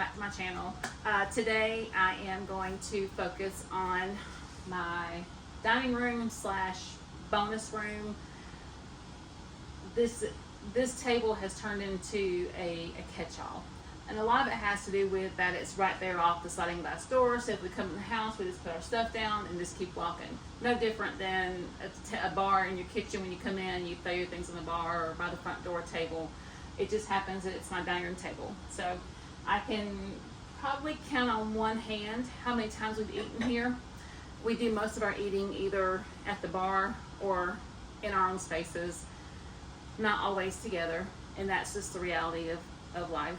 back to my channel. Today I am going to focus on my dining room slash bonus room. This table has turned into a catch-all, and a lot of it has to do with that it's right there off the sliding glass door, so if we come in the house we just put our stuff down and just keep walking. No different than a bar in your kitchen. When you come in, you throw your things on the bar or by the front door table. It just happens that it's my dining room table. So I can probably count on one hand how many times we've eaten here. We do most of our eating either at the bar or in our own spaces, not always together, and that's just the reality of life.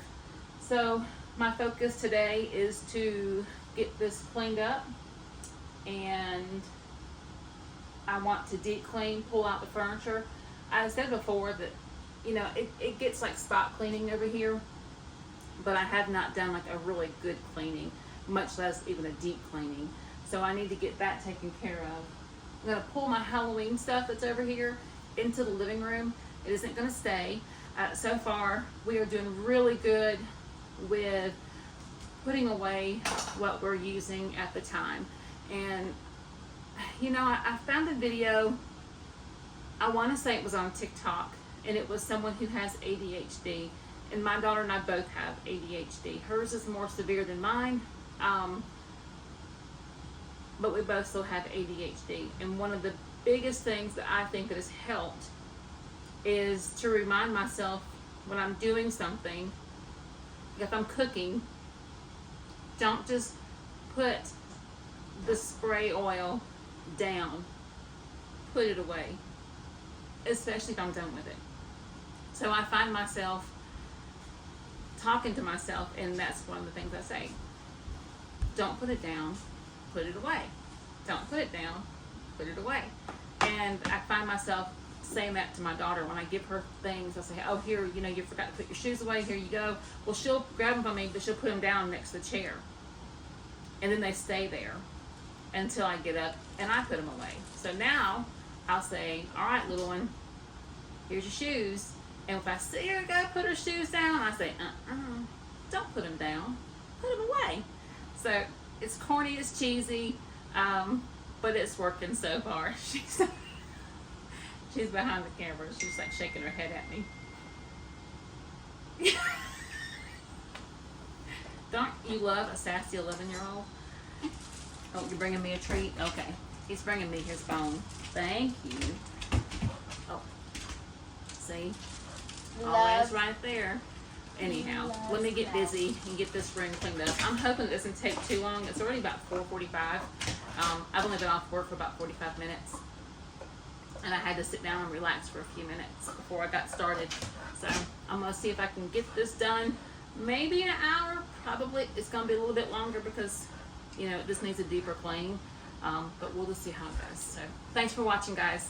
So my focus today is to get this cleaned up, and I want to deep clean, pull out the furniture. I said before that, you know, it gets like spot cleaning over here, but I have not done like a really good cleaning, much less even a deep cleaning. So I need to get that taken care of. I'm gonna pull my Halloween stuff that's over here into the living room. It isn't gonna stay. So far, we are doing really good with putting away what we're using at the time. And you know, I found a video, I wanna say it was on TikTok, and it was someone who has ADHD, and my daughter and I both have ADHD. Hers is more severe than mine, but we both still have ADHD. And one of the biggest things that I think that has helped is to remind myself when I'm doing something, if I'm cooking, don't just put the spray oil down, put it away, especially if I'm done with it. So I find myself talking to myself, and that's one of the things I say. Don't put it down, put it away. Don't put it down, put it away. And I find myself saying that to my daughter when I give her things. I'll say, oh, here, you know, you forgot to put your shoes away, here you go. Well, she'll grab them from me, but she'll put them down next to the chair. And then they stay there until I get up and I put them away. So now I'll say, all right, little one, here's your shoes. And if I see her go put her shoes down, I say, don't put them down, put them away. So it's corny, it's cheesy, but it's working so far. She's behind the camera. She's like shaking her head at me. Don't you love a sassy 11-year-old? Oh, you're bringing me a treat? Okay. He's bringing me his phone. Thank you. Oh. See? Always right there. Anyhow, let me get busy and get this room cleaned up. I'm hoping it doesn't take too long. It's already about 4:45. I've only been off work for about 45 minutes. And I had to sit down and relax for a few minutes before I got started. So I'm gonna see if I can get this done. Maybe an hour, probably. It's gonna be a little bit longer because, you know, this needs a deeper clean. But we'll just see how it goes. So thanks for watching, guys.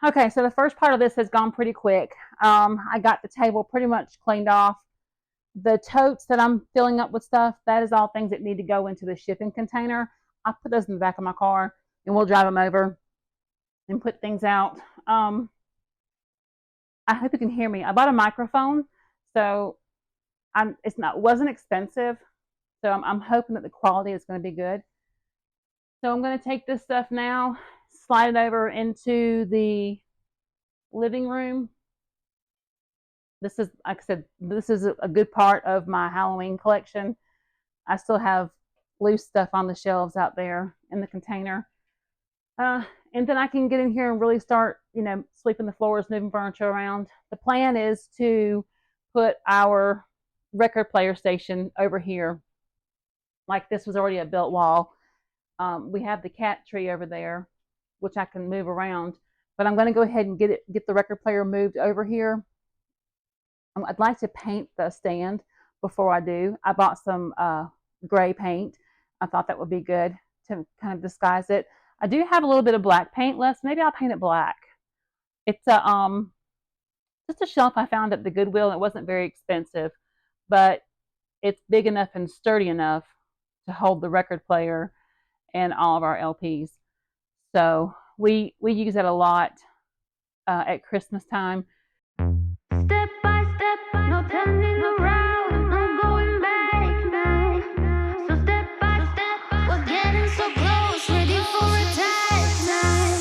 Okay, so the first part of this has gone pretty quick. I got the table pretty much cleaned off. The totes that I'm filling up with stuff, that is all things that need to go into the shipping container. I'll put those in the back of my car and we'll drive them over and put things out. I hope you can hear me. I bought a microphone, so it wasn't expensive, so I'm hoping that the quality is going to be good. So I'm going to take this stuff now, slide it over into the living room. This is, like I said, this is a good part of my Halloween collection. I still have loose stuff on the shelves out there in the container. And then I can get in here and really start, sweeping the floors, moving furniture around. The plan is to put our record player station over here. Like this was already a built wall. We have the cat tree over there, which I can move around. But I'm going to go ahead and get the record player moved over here. I'd like to paint the stand before I do. I bought some gray paint. I thought that would be good to kind of disguise it. I do have a little bit of black paint left. Maybe I'll paint it black. It's just a shelf I found at the Goodwill. It wasn't very expensive, but it's big enough and sturdy enough to hold the record player and all of our LPs. So we use it a lot at Christmas time. Step by step, no turning around, no going back now. So step by step, we're getting so close, ready for attack now.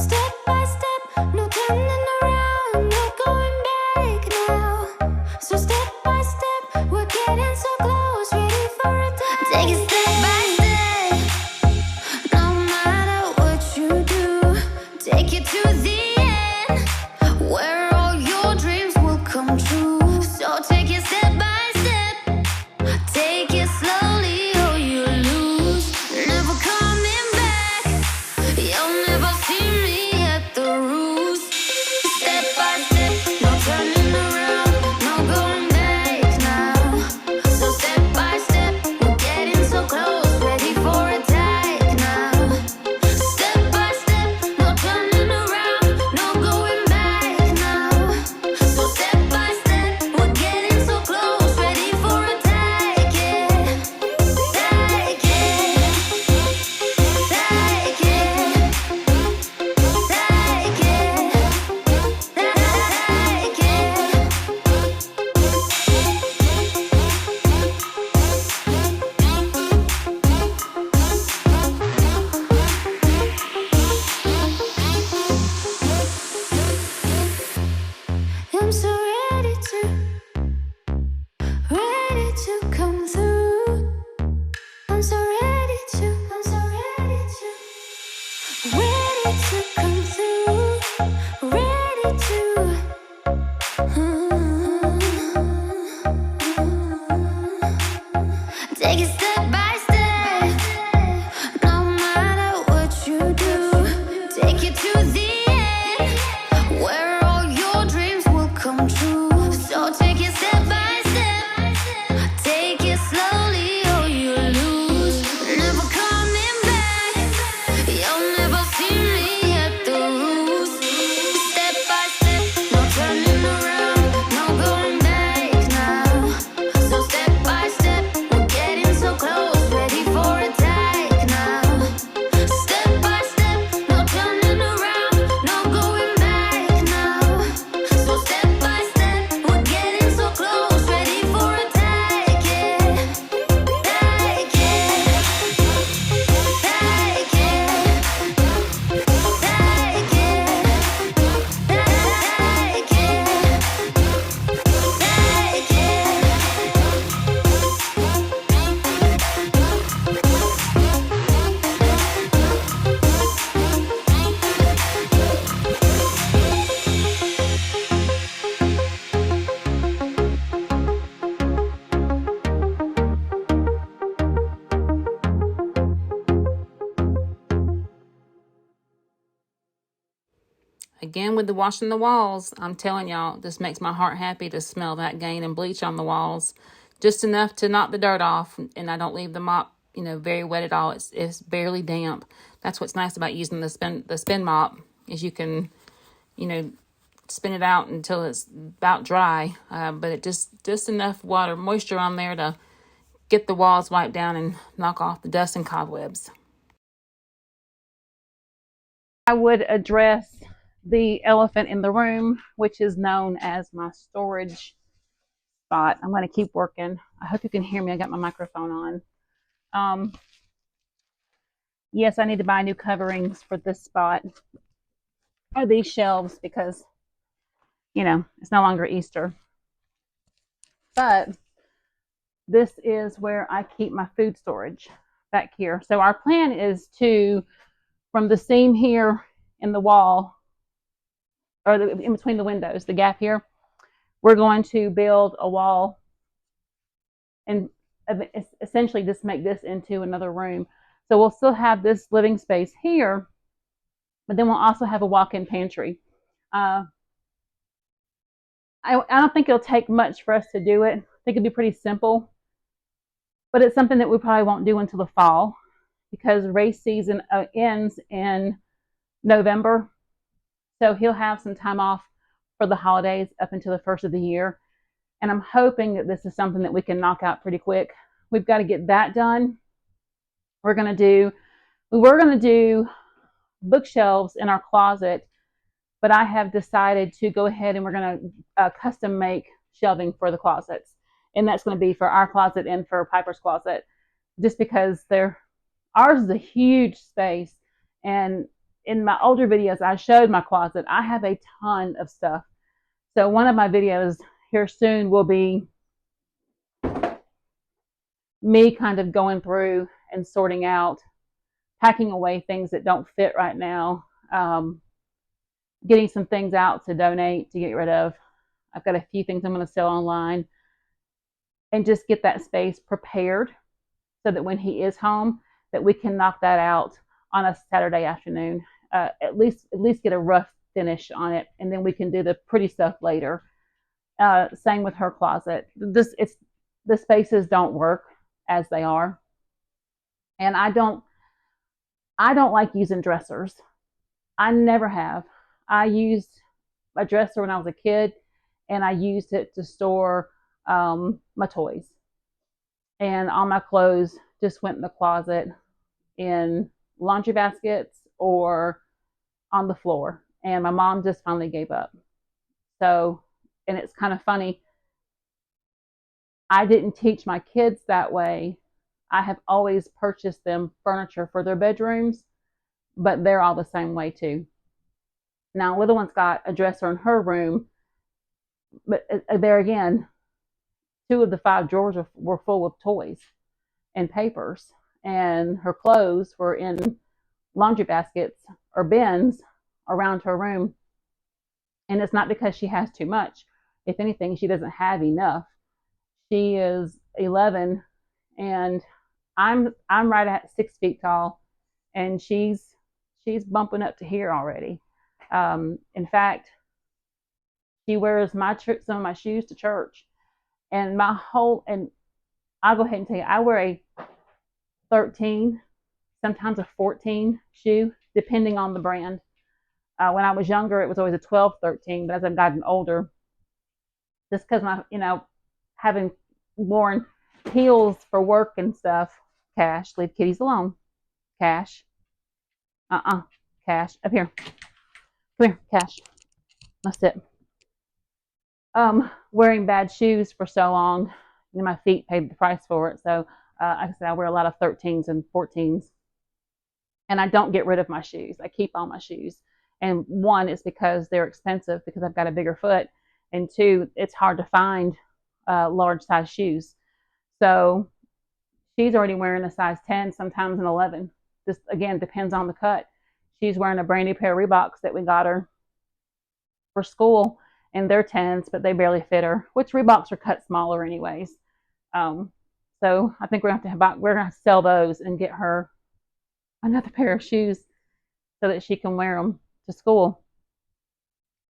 Step by step, no turning around, no going back now. So step by step, we're getting so close, ready for attack. Take it step by step, no matter what you do, take it to the end, where all your dreams will come true. So take it step by step, take it slowly or you lose. Never coming back, you'll never see me at the roost. Step by step, no turning around, no going back now. So step by step, we're getting so close, ready for attack now. Step by step, no turning around, no going back now. So step by step, we're getting so close, ready for attack. Take it, take it, take I'm so ready to come through. I'm so ready to come through. Ready to. Take it step by step, no matter what you do. Take it to the end, where all your dreams will come true. So take it step by step, take it slowly or you lose. Never coming back, you'll never see me at the roost. Step by step, no turning around, no going back now. So step by step, we're getting so close, ready for attack now. Step by step, no turning around, no going back now. So step by step, we're getting so close, ready for attack. Take it, take it, take it, Again, with the washing the walls, I'm telling y'all, this makes my heart happy to smell that gain and bleach on the walls. Just enough to knock the dirt off, and I don't leave the mop, very wet at all. It's barely damp. That's what's nice about using the spin mop, is you can you know, spin it out until it's about dry, but it just enough moisture on there to get the walls wiped down and knock off the dust and cobwebs. I would address the elephant in the room, which is known as my storage spot. I'm going to keep working. I hope you can hear me. I got my microphone on. Yes, I need to buy new coverings for this spot, or these shelves, because, you know, it's no longer Easter. But this is where I keep my food storage back here. So our plan is to, from the seam here in the wall, or in between the windows, the gap here, we're going to build a wall and essentially just make this into another room. So we'll still have this living space here, but then we'll also have a walk-in pantry. I don't think it'll take much for us to do it. I think it'll be pretty simple, but it's something that we probably won't do until the fall, because race season ends in November. So he'll have some time off for the holidays up until the first of the year. And I'm hoping that this is something that we can knock out pretty quick. We've got to get that done. We were going to do bookshelves in our closet, but I have decided to go ahead and we're going to custom make shelving for the closets. And that's going to be for our closet and for Piper's closet, just because ours is a huge space. And in my older videos, I showed my closet. I have a ton of stuff. So one of my videos here soon will be me kind of going through and sorting out, packing away things that don't fit right now, getting some things out to donate, to get rid of. I've got a few things I'm going to sell online, and just get that space prepared so that when he is home, that we can knock that out on a Saturday afternoon. At least get a rough finish on it, and then we can do the pretty stuff later. Same with her closet. The spaces don't work as they are, and I don't like using dressers. I never have. I used a dresser when I was a kid, and I used it to store my toys, and all my clothes just went in the closet in laundry baskets or on the floor. And my mom just finally gave up. So, and it's kind of funny, I didn't teach my kids that way. I have always purchased them furniture for their bedrooms, but they're all the same way too. Now, little one's got a dresser in her room, but there again, 2 of the 5 drawers were full of toys and papers, and her clothes were in laundry baskets or bins around her room. And it's not because she has too much. If anything, she doesn't have enough. She is 11, and I'm right at 6 feet tall, and she's bumping up to here already. In fact, she wears some of my shoes to church, and and I'll go ahead and tell you, I wear a 13, sometimes a 14 shoe, depending on the brand. When I was younger, it was always a 12, 13, but as I've gotten older, just because having worn heels for work and stuff, Cash, leave kitties alone. Cash. Cash, up here. Come here, Cash. That's it. Wearing bad shoes for so long, my feet paid the price for it. So, like I said, I wear a lot of 13s and 14s, and I don't get rid of my shoes. I keep all my shoes. And 1 is because they're expensive, because I've got a bigger foot, and 2, it's hard to find large size shoes. So she's already wearing a size 10, sometimes an 11. This again depends on the cut. She's wearing a brand new pair of Reeboks that we got her for school, and they're 10s, but they barely fit her, which Reeboks are cut smaller anyways. So I think we're gonna sell those and get her another pair of shoes so that she can wear them to school.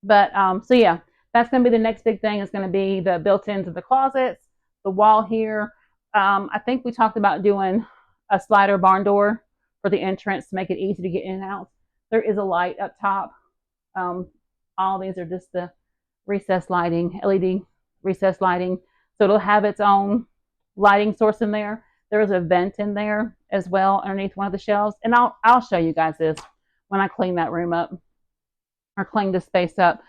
But so yeah, that's going to be the next big thing. Is going to be the built-ins of the closets, the wall here. I think we talked about doing a slider barn door for the entrance to make it easy to get in and out. There is a light up top on All these are just the recessed lighting, LED recessed lighting. So it'll have its own lighting source in there. There's a vent in there as well underneath one of the shelves. And I'll show you guys this when I clean that room up or clean this space up.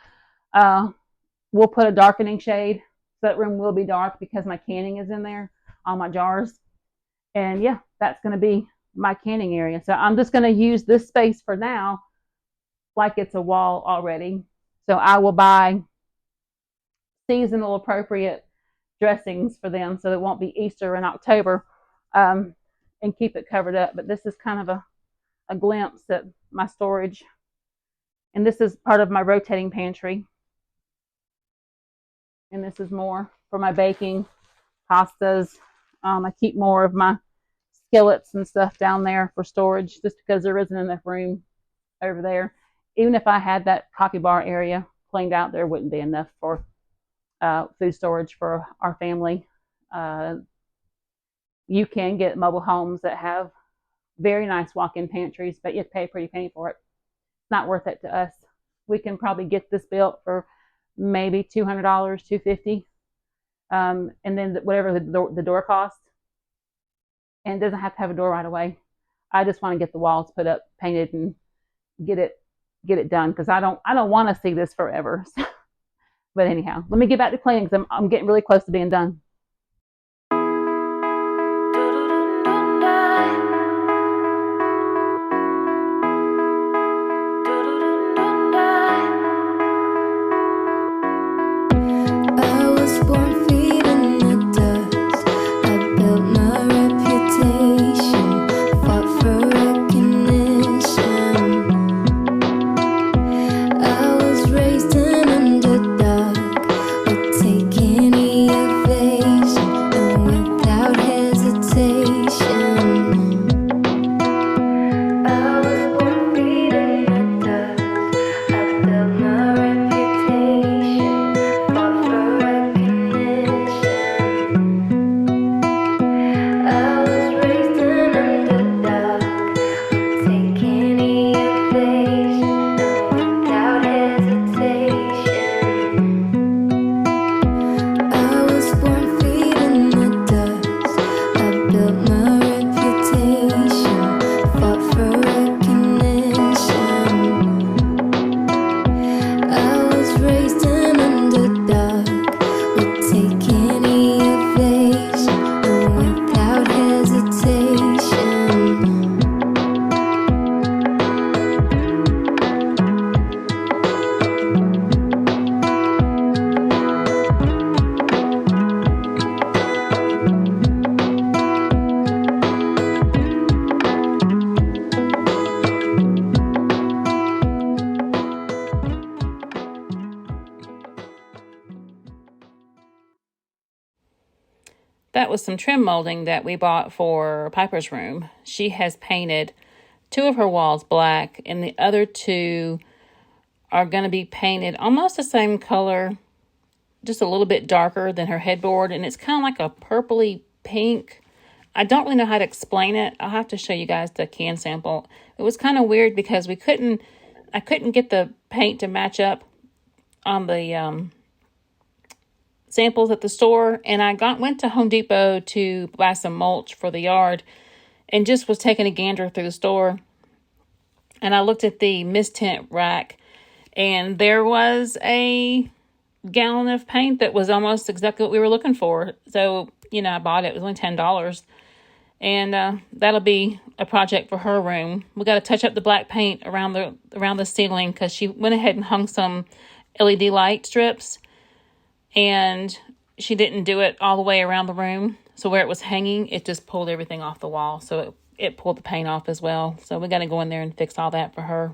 We'll put a darkening shade. So that room will be dark because my canning is in there, all my jars. And yeah, that's going to be my canning area. So I'm just going to use this space for now like it's a wall already. So I will buy seasonal appropriate dressings for them so it won't be Easter in October, and keep it covered up. But this is kind of a glimpse at my storage. And this is part of my rotating pantry. And this is more for my baking, pastas. I keep more of my skillets and stuff down there for storage just because there isn't enough room over there. Even if I had that coffee bar area cleaned out, there wouldn't be enough for food storage for our family. You can get mobile homes that have very nice walk-in pantries, but you have to pay a pretty penny for it. It's not worth it to us. We can probably get this built for maybe $200, $250, and then whatever the door costs. And it doesn't have to have a door right away. I just want to get the walls put up, painted, and get it done because I don't want to see this forever. But anyhow, let me get back to cleaning because I'm getting really close to being done. That was some trim molding that we bought for Piper's room. She has painted 2 of her walls black, and the other 2 are going to be painted almost the same color, just a little bit darker than her headboard, and it's kind of like a purpley pink. I don't really know how to explain it. I'll have to show you guys the can sample. It was kind of weird because I couldn't get the paint to match up on the samples at the store, and I went to Home Depot to buy some mulch for the yard and just was taking a gander through the store, and I looked at the mist tint rack, and there was a gallon of paint that was almost exactly what we were looking for. So I bought it. It was only $10, and that'll be a project for her room. We got to touch up the black paint around the ceiling because she went ahead and hung some LED light strips, and she didn't do it all the way around the room. So where it was hanging, it just pulled everything off the wall. So it pulled the paint off as well. So we got to go in there and fix all that for her.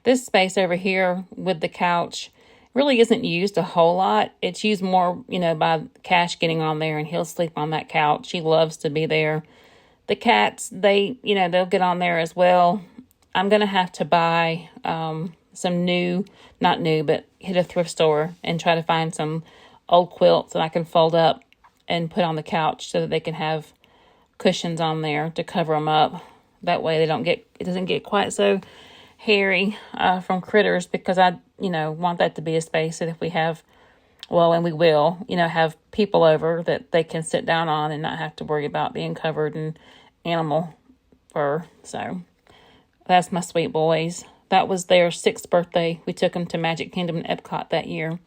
This space over here with the couch really isn't used a whole lot. It's used more, by Cash getting on there, and he'll sleep on that couch. He loves to be there. The cats, they'll get on there as well. I'm going to have to buy some not new, but hit a thrift store and try to find some old quilts that I can fold up and put on the couch so that they can have cushions on there to cover them up. That way it doesn't get quite so hairy from critters, because I, want that to be a space that if we have, and we will, have people over, that they can sit down on and not have to worry about being covered in animal fur. So that's my sweet boys. That was their 6th birthday. We took them to Magic Kingdom and Epcot that year.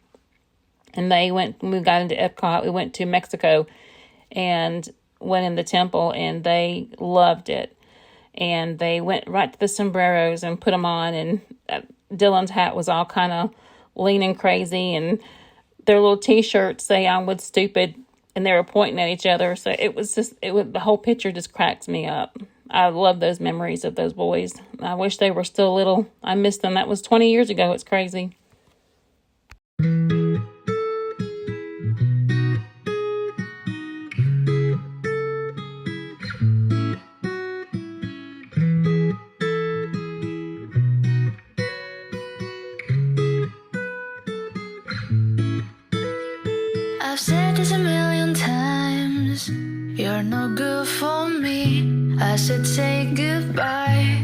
And when we got into Epcot, we went to Mexico and went in the temple, and they loved it. And they went right to the sombreros and put them on, and Dylan's hat was all kind of lean and crazy, and their little t-shirts say "I'm with stupid," and they were pointing at each other. So the whole picture just cracks me up. I love those memories of those boys. I wish they were still little. I miss them. That was 20 years ago. It's crazy. I've said this a million times, you're no good for me. I should say goodbye,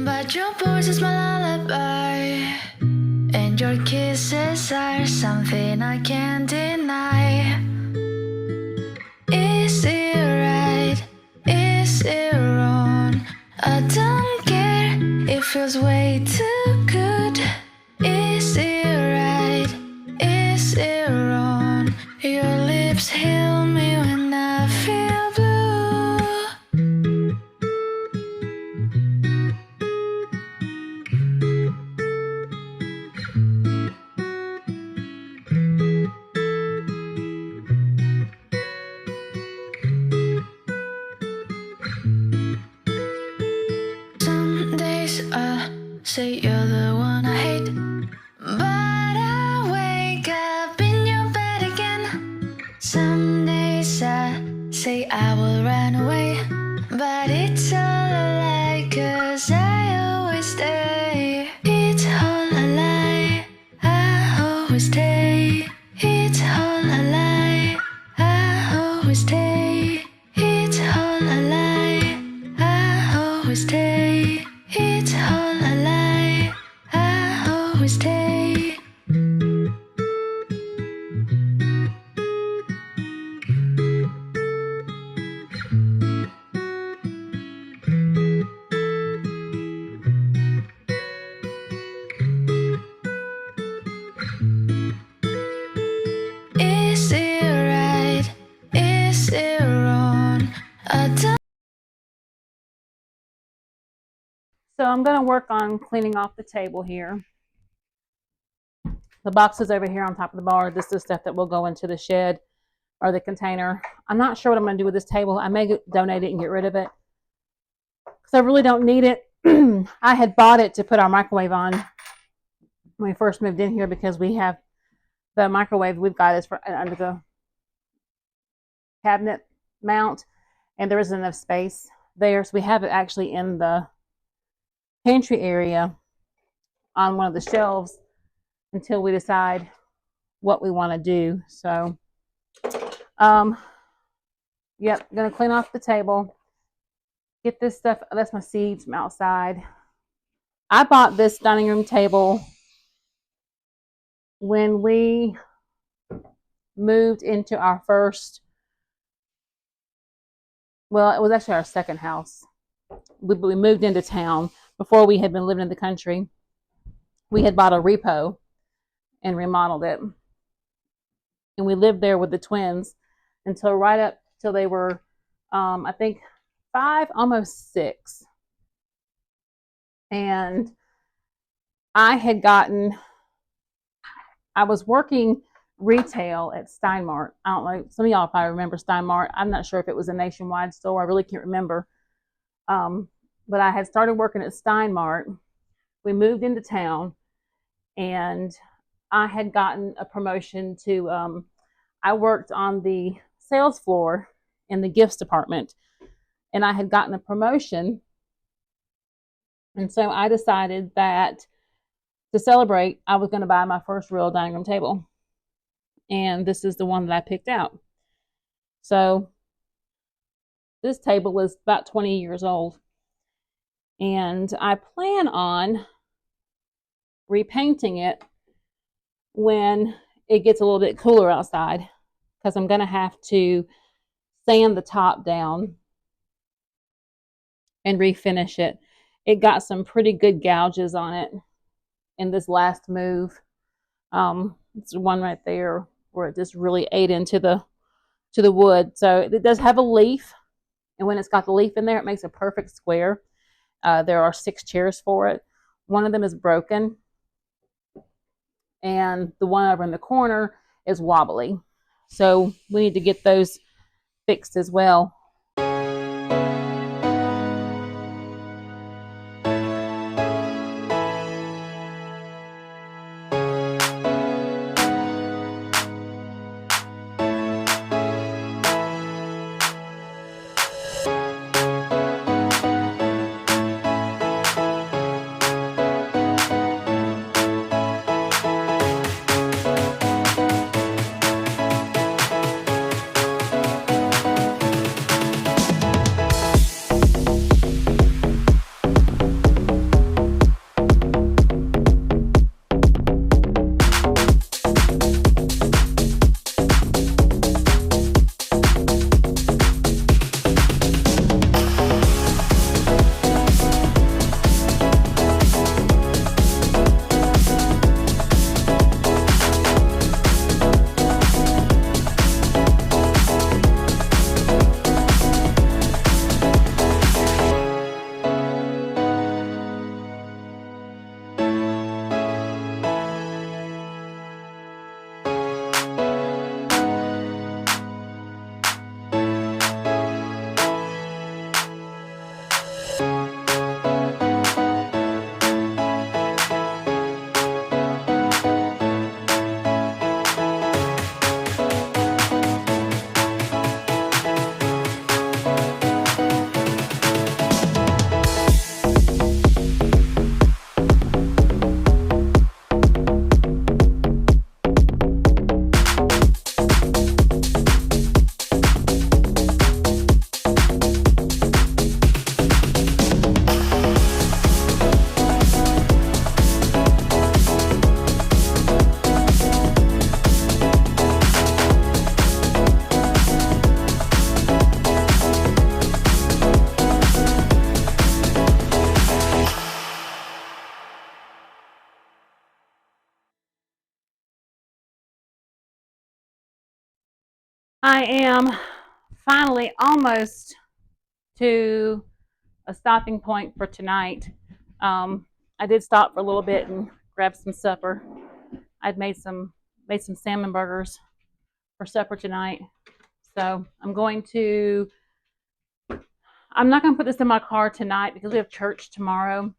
but your voice is my lullaby, and your kisses are something I can't deny. Is it right? Is it wrong? I don't care, it feels way too good. Is it right? Is it wrong? Your lips heal me when I feel blue. Some days I say you're the one I hate, but I wake up in your bed again. Some days I say I will run away, but it's all a lie, 'cause I always stay. It's all a lie, I always stay. It's all a lie, I always stay. It's all a lie, I always stay. It's all a lie, I always stay. Is it right? Is it wrong? I don't. So I'm going to work on cleaning off the table here. The boxes over here on top of the bar, this is stuff that will go into the shed or the container. I'm not sure what I'm going to do with this table. I may donate it and get rid of it, because I really don't need it. I had bought it to put our microwave on when we first moved in here, because we have the microwave we've got is under the cabinet mount, and there isn't enough space there. So we have it actually in the pantry area on one of the shelves until we decide what we want to do. So, yep, gonna clean off the table, get this stuff. That's my seeds from outside. I bought this dining room table when we moved into our first, well, it was actually our second house. We moved into town. Before we had been living in the country, we had bought a repo and remodeled it. And we lived there with the twins until right up till they were, I think, 5, almost 6. And I was working retail at Stein Mart. I don't know, some of y'all probably remember Stein Mart. I'm not sure if it was a nationwide store. I really can't remember. But I had started working at Stein Mart, we moved into town, and I had gotten a promotion to, I worked on the sales floor in the gifts department, and I had gotten a promotion. And so I decided that to celebrate, I was going to buy my first real dining room table. And this is the one that I picked out. So this table was about 20 years old. And I plan on repainting it when it gets a little bit cooler outside, because I'm going to have to sand the top down and refinish it. It got some pretty good gouges on it in this last move. It's one right there where it just really ate into the wood. So it does have a leaf, and when it's got the leaf in there, it makes a perfect square. There are 6 chairs for it. One of them is broken, and the one over in the corner is wobbly. So we need to get those fixed as well. I am finally almost to a stopping point for tonight. I did stop for a little bit and grab some supper. I'd made some salmon burgers for supper tonight. So I'm not going to put this in my car tonight because we have church tomorrow.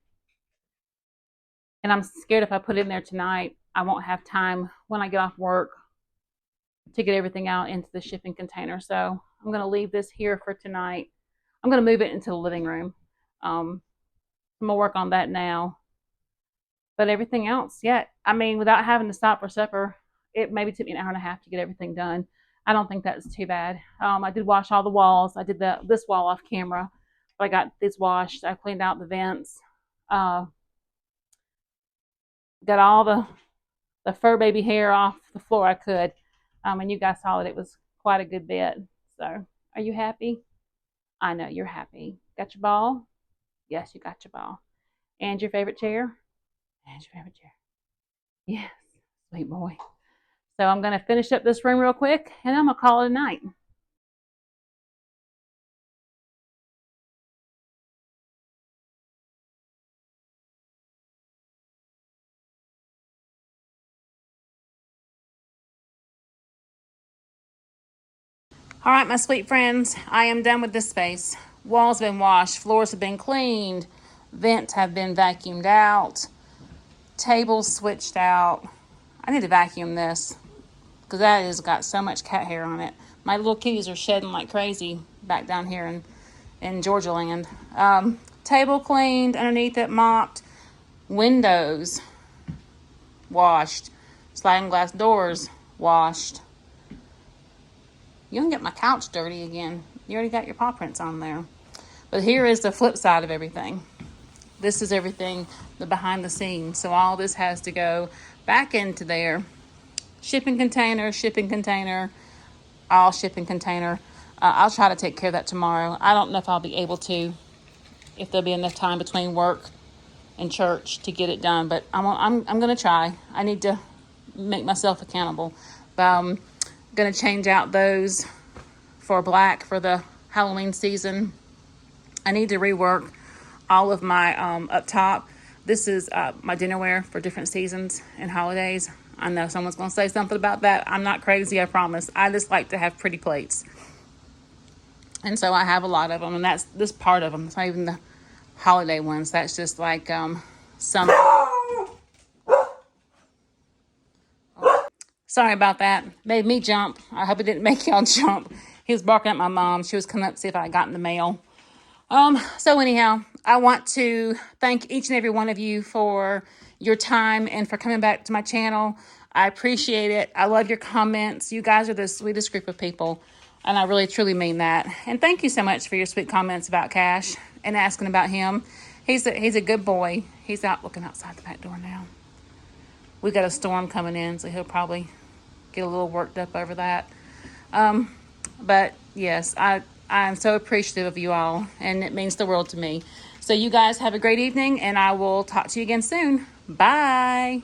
And I'm scared if I put it in there tonight, I won't have time when I get off work to get everything out into the shipping container. So I'm going to leave this here for tonight. I'm going to move it into the living room. I'm going to work on that now. But everything else, yeah, I mean, without having to stop for supper, it maybe took me an hour and a half to get everything done. I don't think that's too bad. I did wash all the walls. I did this wall off camera, but I got this washed. I cleaned out the vents. Got all the fur baby hair off the floor I could. And you guys saw that it was quite a good bit. So, are you happy? I know you're happy. Got your ball? Yes, you got your ball. And your favorite chair? And your favorite chair. Yes, sweet boy. So I'm going to finish up this room real quick, and I'm going to call it a night. All right, my sweet friends, I am done with this space. Walls have been washed, floors have been cleaned, vents have been vacuumed out. table switched out. I need to vacuum this because that has got so much cat hair on it. My little kitties are shedding like crazy back down here in Georgia land. Table cleaned, underneath it mopped, windows washed, sliding glass doors washed. You can get my couch dirty again. You already got your paw prints on there. But here is the flip side of everything. This is everything, the behind the scenes. So all this has to go back into there. Shipping container, all shipping container. I'll try to take care of that tomorrow. I don't know if I'll be able to, if there'll be enough time between work and church to get it done, but I'm going to try. I need to make myself accountable. But I'm going to change out those for black for the Halloween season. I need to rework all of my up top. This is my dinnerware for different seasons and holidays. I know someone's going to say something about that. I'm not crazy, I promise. I just like to have pretty plates. And so I have a lot of them, and that's this part of them. It's not even the holiday ones. That's just like some. Sorry about that. Made me jump. I hope it didn't make y'all jump. He was barking at my mom. She was coming up to see if I got in the mail. So anyhow, I want to thank each and every one of you for your time and for coming back to my channel. I appreciate it. I love your comments. You guys are the sweetest group of people, and I really truly mean that. And thank you so much for your sweet comments about Cash and asking about him. He's a good boy. He's out looking outside the back door now. We got a storm coming in, so he'll probably get a little worked up over that. But yes, I'm so appreciative of you all, and it means the world to me. So you guys have a great evening, and I will talk to you again soon. Bye.